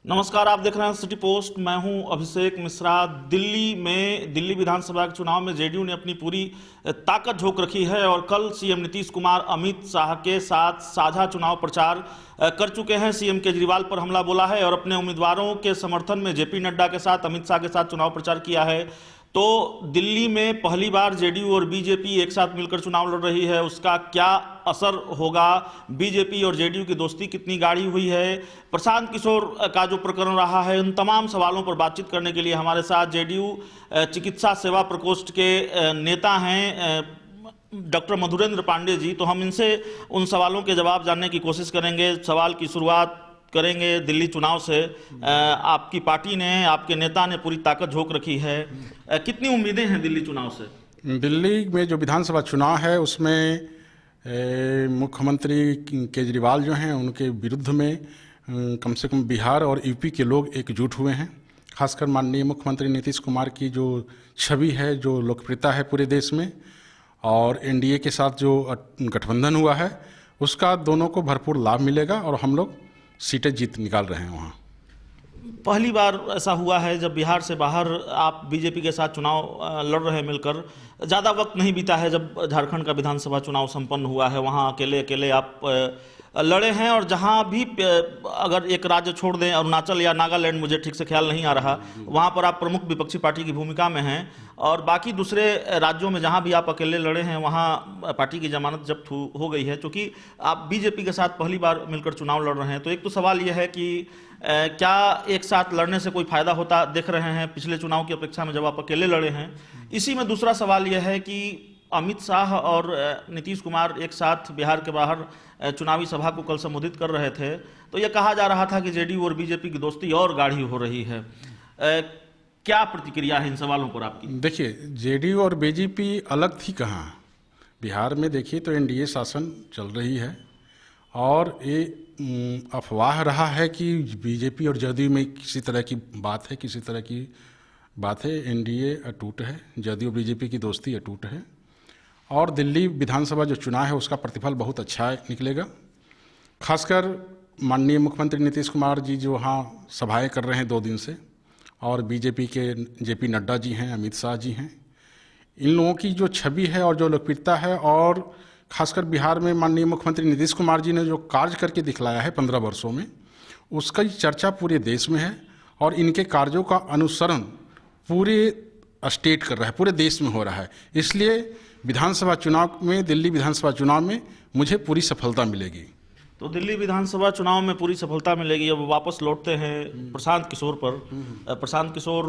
नमस्कार, आप देख रहे हैं सिटी पोस्ट। मैं हूं अभिषेक मिश्रा। दिल्ली विधानसभा के चुनाव में जेडीयू ने अपनी पूरी ताकत झोंक रखी है और कल सीएम नीतीश कुमार अमित शाह के साथ साझा चुनाव प्रचार कर चुके हैं। सीएम केजरीवाल पर हमला बोला है और अपने उम्मीदवारों के समर्थन में जेपी नड्डा के साथ अमित शाह के साथ चुनाव प्रचार किया है। तो दिल्ली में पहली बार जेडीयू और बीजेपी एक साथ मिलकर चुनाव लड़ रही है, उसका क्या असर होगा? बीजेपी और जेडीयू की दोस्ती कितनी गाढ़ी हुई है? प्रशांत किशोर का जो प्रकरण रहा है, उन तमाम सवालों पर बातचीत करने के लिए हमारे साथ जेडीयू चिकित्सा सेवा प्रकोष्ठ के नेता हैं डॉक्टर मधुरेंद्र पांडे जी। तो हम इनसे उन सवालों के जवाब जानने की कोशिश करेंगे। सवाल की शुरुआत करेंगे दिल्ली चुनाव से। आपकी पार्टी ने, आपके नेता ने पूरी ताकत झोंक रखी है, कितनी उम्मीदें हैं दिल्ली चुनाव से? दिल्ली में जो विधानसभा चुनाव है उसमें मुख्यमंत्री केजरीवाल जो हैं उनके विरुद्ध में कम से कम बिहार और यूपी के लोग एकजुट हुए हैं। खासकर माननीय मुख्यमंत्री नीतीश कुमार की जो छवि है, जो लोकप्रियता है पूरे देश में, और एनडीए के साथ जो गठबंधन हुआ है उसका दोनों को भरपूर लाभ मिलेगा और हम लोग सीटें जीत निकाल रहे हैं। वहाँ पहली बार ऐसा हुआ है जब बिहार से बाहर आप बीजेपी के साथ चुनाव लड़ रहे हैं मिलकर। ज़्यादा वक्त नहीं बीता है जब झारखंड का विधानसभा चुनाव संपन्न हुआ है, वहाँ अकेले अकेले आप लड़े हैं। और जहाँ भी अगर एक राज्य छोड़ दें, अरुणाचल या नागालैंड, मुझे ठीक से ख्याल नहीं आ रहा, वहाँ पर आप प्रमुख विपक्षी पार्टी की भूमिका में हैं। और बाकी दूसरे राज्यों में जहाँ भी आप अकेले लड़े हैं वहाँ पार्टी की जमानत जब्त हो गई है। क्योंकि आप बीजेपी के साथ पहली बार मिलकर चुनाव लड़ रहे हैं, तो एक तो सवाल यह है कि क्या एक साथ लड़ने से कोई फायदा होता देख रहे हैं पिछले चुनाव की अपेक्षा में जब आप अकेले लड़े हैं? इसी में दूसरा सवाल यह है कि अमित शाह और नीतीश कुमार एक साथ बिहार के बाहर चुनावी सभा को कल संबोधित कर रहे थे, तो यह कहा जा रहा था कि जेडीयू और बीजेपी की दोस्ती और गाढ़ी हो रही है। क्या प्रतिक्रिया है इन सवालों पर आपकी? देखिए, जेडीयू और बीजेपी अलग थी कहाँ। बिहार में देखिए तो एनडीए शासन चल रही है और ये अफवाह रहा है कि बीजेपी और जेडीयू में किसी तरह की बात है। एनडीए अटूट है, जेडीयू बीजेपी की दोस्ती अटूट है और दिल्ली विधानसभा जो चुनाव है उसका प्रतिफल बहुत अच्छा निकलेगा। खासकर माननीय मुख्यमंत्री नीतीश कुमार जी जो वहाँ सभाएं कर रहे हैं 2 दिन से, और बीजेपी के जेपी नड्डा जी हैं, अमित शाह जी हैं, इन लोगों की जो छवि है और जो लोकप्रियता है, और खासकर बिहार में माननीय मुख्यमंत्री नीतीश कुमार जी ने जो कार्य करके दिखलाया है 15 वर्षों में, उसका चर्चा पूरे देश में है और इनके कार्यों का अनुसरण पूरे स्टेट कर रहा है, पूरे देश में हो रहा है। इसलिए विधानसभा चुनाव में, दिल्ली विधानसभा चुनाव में मुझे पूरी सफलता मिलेगी। तो दिल्ली विधानसभा चुनाव में पूरी सफलता मिलेगी। अब वापस लौटते हैं प्रशांत किशोर पर। प्रशांत किशोर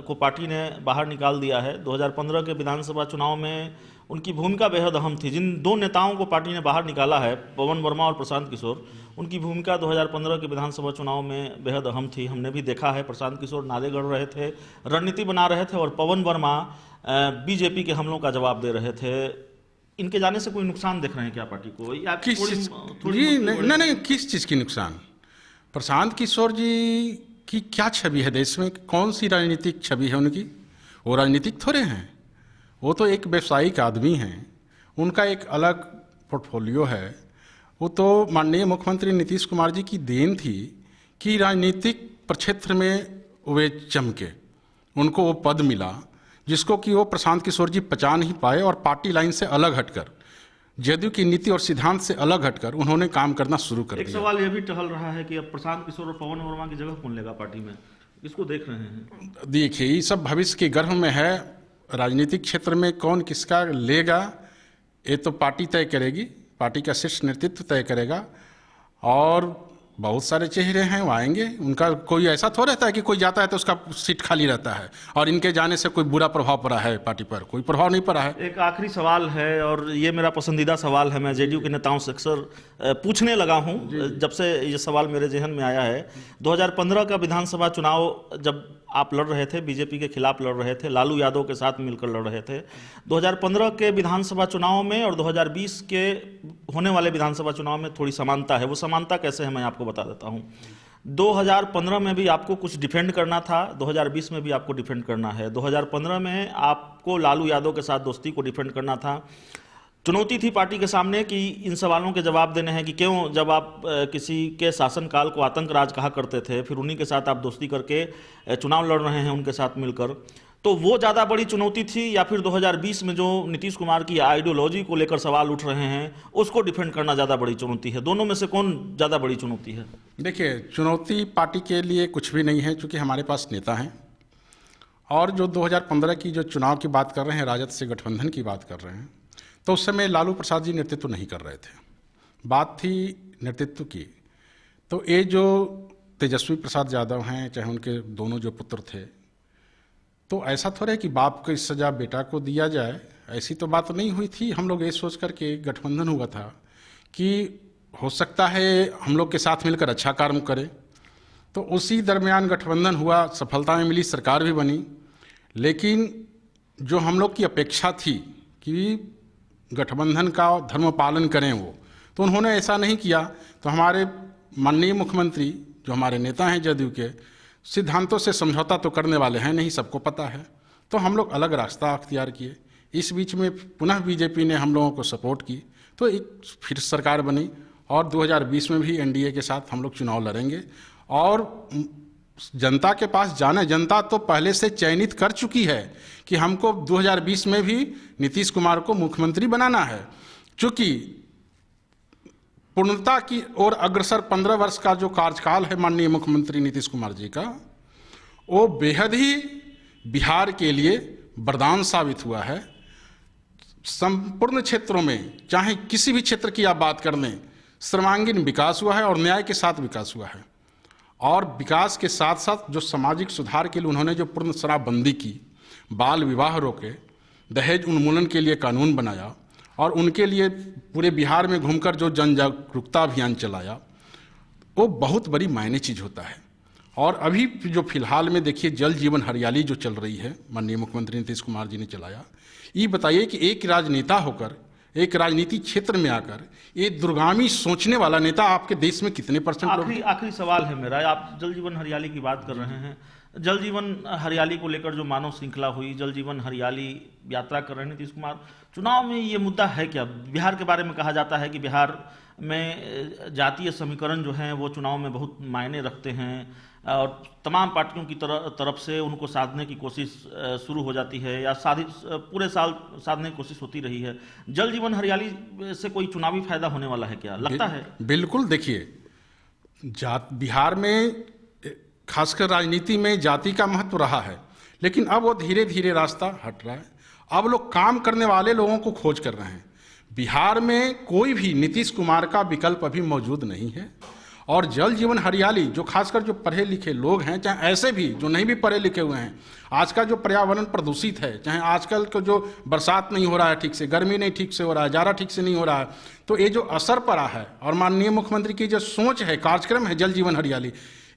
को पार्टी ने बाहर निकाल दिया है। 2015 के विधानसभा चुनाव में उनकी भूमिका बेहद अहम थी। जिन 2 नेताओं को पार्टी ने बाहर निकाला है, पवन वर्मा और प्रशांत किशोर, उनकी भूमिका 2015 के विधानसभा चुनाव में बेहद अहम थी। हमने भी देखा है, प्रशांत किशोर नारे गढ़ रहे थे, रणनीति बना रहे थे, और पवन वर्मा बीजेपी के हमलों का जवाब दे रहे थे। इनके जाने से कोई नुकसान देख रहे हैं क्या पार्टी को? या किस नहीं, किस चीज़ की नुकसान? प्रशांत किशोर जी की क्या छवि है देश में? कौन सी राजनीतिक छवि है उनकी? वो राजनीतिक थोड़े हैं, वो तो एक व्यवसायिक आदमी हैं। उनका एक अलग पोर्टफोलियो है। वो तो माननीय मुख्यमंत्री नीतीश कुमार जी की देन थी कि राजनीतिक प्रक्षेत्र में वे चमके, उनको वो पद मिला जिसको कि वो प्रशांत किशोर जी पचा नहीं पाए, और पार्टी लाइन से अलग हटकर, जेडीयू की नीति और सिद्धांत से अलग हटकर उन्होंने काम करना शुरू कर दिया। एक सवाल यह भी टहल रहा है कि अब प्रशांत किशोर और पवन वर्मा की जगह कौन लेगा पार्टी में? इसको देख रहे हैं? देखिए, ये सब भविष्य के गर्भ में है। राजनीतिक क्षेत्र में कौन किसका लेगा ये तो पार्टी तय करेगी, पार्टी का शीर्ष नेतृत्व तय करेगा। और बहुत सारे चेहरे हैं, वो आएंगे। उनका कोई ऐसा थोड़ा रहता है कि कोई जाता है तो उसका सीट खाली रहता है, और इनके जाने से कोई बुरा प्रभाव पड़ा है पार्टी पर? कोई प्रभाव नहीं पड़ा है। एक आखिरी सवाल है, और ये मेरा पसंदीदा सवाल है। मैं जेडीयू के नेताओं से अक्सर पूछने लगा हूँ जब से ये सवाल मेरे जहन में आया है। 2015 का विधानसभा चुनाव जब आप लड़ रहे थे, बीजेपी के खिलाफ लड़ रहे थे, लालू यादव के साथ मिलकर लड़ रहे थे। 2015 के विधानसभा चुनाव में और 2020 के होने वाले विधानसभा चुनाव में थोड़ी समानता है। वो समानता कैसे है मैं आपको बता देता हूँ। 2015 में भी आपको कुछ डिफेंड करना था, 2020 में भी आपको डिफेंड करना है। 2015 में आपको लालू यादव के साथ दोस्ती को डिफेंड करना था। चुनौती थी पार्टी के सामने कि इन सवालों के जवाब देने हैं कि क्यों, जब आप किसी के शासनकाल को आतंक राज कहा करते थे, फिर उन्हीं के साथ आप दोस्ती करके चुनाव लड़ रहे हैं उनके साथ मिलकर, तो वो ज़्यादा बड़ी चुनौती थी, या फिर 2020 में जो नीतीश कुमार की आइडियोलॉजी को लेकर सवाल उठ रहे हैं उसको डिफेंड करना ज़्यादा बड़ी चुनौती है? दोनों में से कौन ज़्यादा बड़ी चुनौती है? देखिए, चुनौती पार्टी के लिए कुछ भी नहीं है, क्योंकि हमारे पास नेता हैं। और जो 2015 की जो चुनाव की बात कर रहे हैं, राजद से गठबंधन की बात कर रहे हैं, तो उस समय लालू प्रसाद जी नेतृत्व नहीं कर रहे थे, बात थी नेतृत्व की। तो ये जो तेजस्वी प्रसाद यादव हैं, चाहे उनके दोनों जो पुत्र थे, तो ऐसा थोड़ा है कि बाप की सजा बेटा को दिया जाए, ऐसी तो बात नहीं हुई थी। हम लोग ये सोच करके गठबंधन हुआ था कि हो सकता है हम लोग के साथ मिलकर अच्छा कार्य करें। तो उसी दरमियान गठबंधन हुआ, सफलताएं मिली, सरकार भी बनी। लेकिन जो हम लोग की अपेक्षा थी कि गठबंधन का धर्म पालन करें वो, तो उन्होंने ऐसा नहीं किया। तो हमारे माननीय मुख्यमंत्री जो हमारे नेता हैं जदयू के, सिद्धांतों से समझौता तो करने वाले हैं नहीं, सबको पता है। तो हम लोग अलग रास्ता अख्तियार किए। इस बीच में पुनः बीजेपी ने हम लोगों को सपोर्ट की, तो एक फिर सरकार बनी और 2020 में भी एनडीए के साथ हम लोग चुनाव लड़ेंगे। और जनता के पास जाना, जनता तो पहले से चयनित कर चुकी है कि हमको 2020 में भी नीतीश कुमार को मुख्यमंत्री बनाना है। चूंकि पूर्णता की ओर अग्रसर 15 वर्ष का जो कार्यकाल है माननीय मुख्यमंत्री नीतीश कुमार जी का, वो बेहद ही बिहार के लिए वरदान साबित हुआ है। संपूर्ण क्षेत्रों में, चाहे किसी भी क्षेत्र की आप बात कर लें, सर्वांगीण विकास हुआ है और न्याय के साथ विकास हुआ है। और विकास के साथ साथ जो सामाजिक सुधार के लिए उन्होंने जो पूर्ण शराबबंदी की, बाल विवाह रोके, दहेज उन्मूलन के लिए कानून बनाया और उनके लिए पूरे बिहार में घूमकर जो जन जागरूकता अभियान चलाया, वो बहुत बड़ी मायने चीज़ होता है। और अभी जो फिलहाल में देखिए जल जीवन हरियाली जो चल रही है, माननीय मुख्यमंत्री नीतीश कुमार जी ने चलाया। ये बताइए कि एक राजनेता होकर, एक राजनीति क्षेत्र में आकर, ये दूरगामी सोचने वाला नेता आपके देश में कितने परसेंट लोग? आखिरी सवाल है मेरा, आप जल जीवन हरियाली की बात कर रहे हैं, जल जीवन हरियाली को लेकर जो मानव श्रृंखला हुई, जल जीवन हरियाली यात्रा कर रहे हैं नीतीश कुमार, चुनाव में ये मुद्दा है क्या? बिहार के बारे में कहा जाता है कि बिहार में जातीय समीकरण जो हैं वो चुनाव में बहुत मायने रखते हैं और तमाम पार्टियों की तरफ से उनको साधने की कोशिश शुरू हो जाती है या पूरे साल साधने की कोशिश होती रही है। जल जीवन हरियाली से कोई चुनावी फायदा होने वाला है क्या, लगता है? बिल्कुल। देखिए, बिहार में खासकर राजनीति में जाति का महत्व रहा है, लेकिन अब वो धीरे धीरे रास्ता हट रहा है। अब लोग काम करने वाले लोगों को खोज कर रहे हैं। बिहार में कोई भी नीतीश कुमार का विकल्प अभी मौजूद नहीं है। और जल जीवन हरियाली जो खासकर जो पढ़े लिखे लोग हैं, चाहे ऐसे भी जो नहीं भी पढ़े लिखे हुए हैं, आज का जो पर्यावरण प्रदूषित है, चाहे आजकल का जो बरसात नहीं हो रहा है ठीक से, गर्मी नहीं ठीक से हो रहा है, जाड़ा ठीक से नहीं हो रहा है, तो ये जो असर पड़ा है और माननीय मुख्यमंत्री की जो सोच है, कार्यक्रम है जल जीवन हरियाली,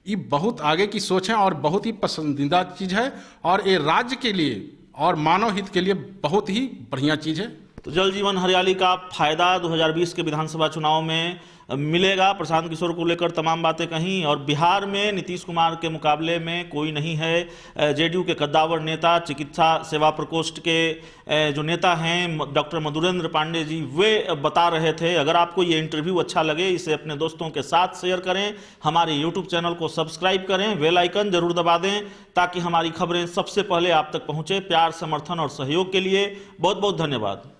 ये बहुत आगे की सोच है और बहुत ही पसंदीदा चीज़ है और ये राज्य के लिए और मानव हित के लिए बहुत ही बढ़िया चीज़ है। तो जल जीवन हरियाली का फायदा 2020 के विधानसभा चुनाव में मिलेगा। प्रशांत किशोर को लेकर तमाम बातें कहीं, और बिहार में नीतीश कुमार के मुकाबले में कोई नहीं है। जेडीयू के कद्दावर नेता, चिकित्सा सेवा प्रकोष्ठ के जो नेता हैं डॉक्टर मधुरेंद्र पांडे जी, वे बता रहे थे। अगर आपको ये इंटरव्यू अच्छा लगे, इसे अपने दोस्तों के साथ शेयर करें, हमारे यूट्यूब चैनल को सब्सक्राइब करें, बेल आइकन जरूर दबा दें ताकि हमारी खबरें सबसे पहले आप तक पहुँचे। प्यार, समर्थन और सहयोग के लिए बहुत बहुत धन्यवाद।